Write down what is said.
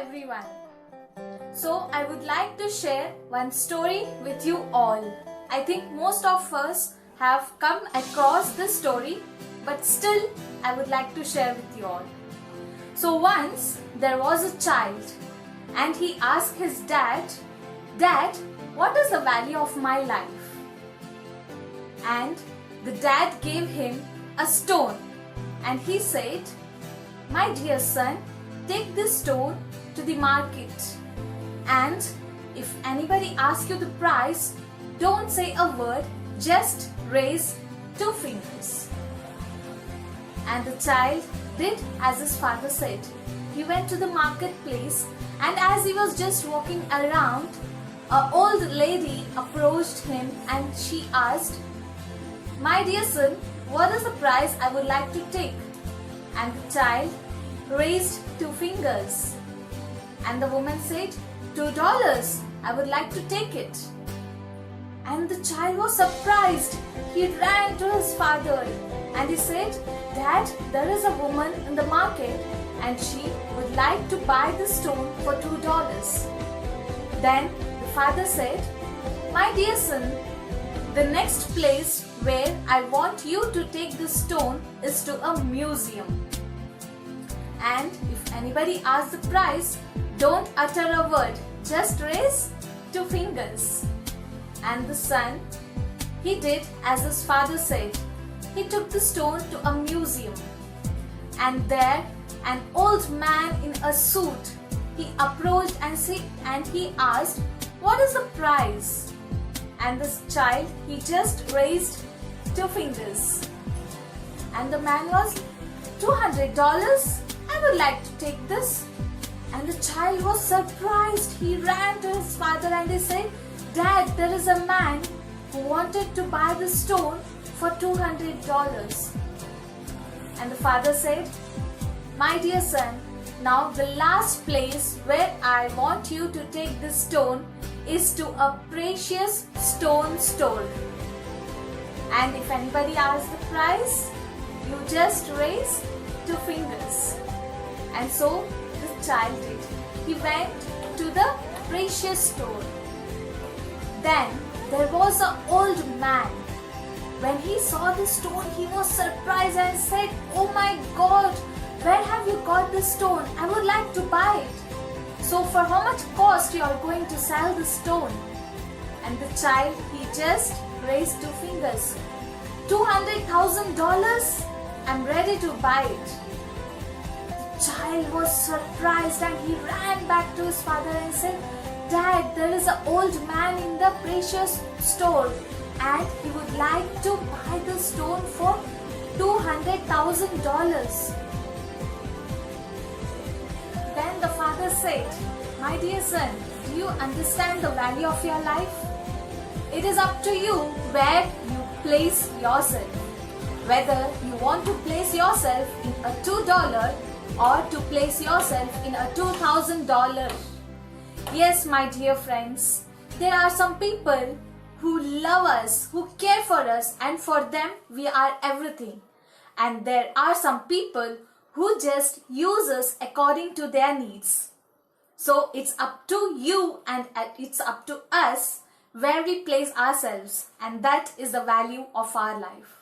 everyone. So I would like to share one story with you all. I think most of us have come across this story, but still I would like to share with you all. So once there was a child and he asked his dad, "Dad, what is the value of my life?" And the dad gave him a stone and he said, "My dear son, take this stone to the market, and if anybody asks you the price, don't say a word, just raise 2 fingers." And the child did as his father said. He went to the marketplace, and as he was just walking around, an old lady approached him and she asked, "My dear son, what is the price I would like to take?" And the child raised 2 fingers. And the woman said, $2, I would like to take it. And the child was surprised. He ran to his father and he said, "Dad, there is a woman in the market and she would like to buy the stone for $2. Then the father said, "My dear son, the next place where I want you to take the stone is to a museum. And if anybody asks the price, don't utter a word, just raise 2 fingers." And the son, he did as his father said. He took the stone to a museum. And there, an old man in a suit, he approached and he asked, "What is the price?" And this child, he just raised 2 fingers. And the man was, $200, I would like to take this. And the child was surprised. He ran to his father and he said, "Dad, there is a man who wanted to buy the stone for $200. And the father said, "My dear son, now the last place where I want you to take this stone is to a precious stone store. And if anybody asks the price, you just raise 2 fingers." And so the child did. He went to the precious store. Then there was an old man. When he saw the stone, he was surprised and said, "Oh my God, where have you got this stone? I would like to buy it. So for how much cost you are going to sell the stone?" And the child, he just raised 2 fingers. $200,000? I'm ready to buy it. The child was surprised and he ran back to his father and said, "Dad, there is an old man in the precious store and he would like to buy the stone for $200,000. Then the father said, "My dear son, do you understand the value of your life? It is up to you where you place yourself. Whether you want to place yourself in a $2 or to place yourself in a $2,000. Yes, my dear friends, there are some people who love us, who care for us, and for them we are everything. And there are some people who just use us according to their needs. So it's up to you and it's up to us where we place ourselves, and that is the value of our life."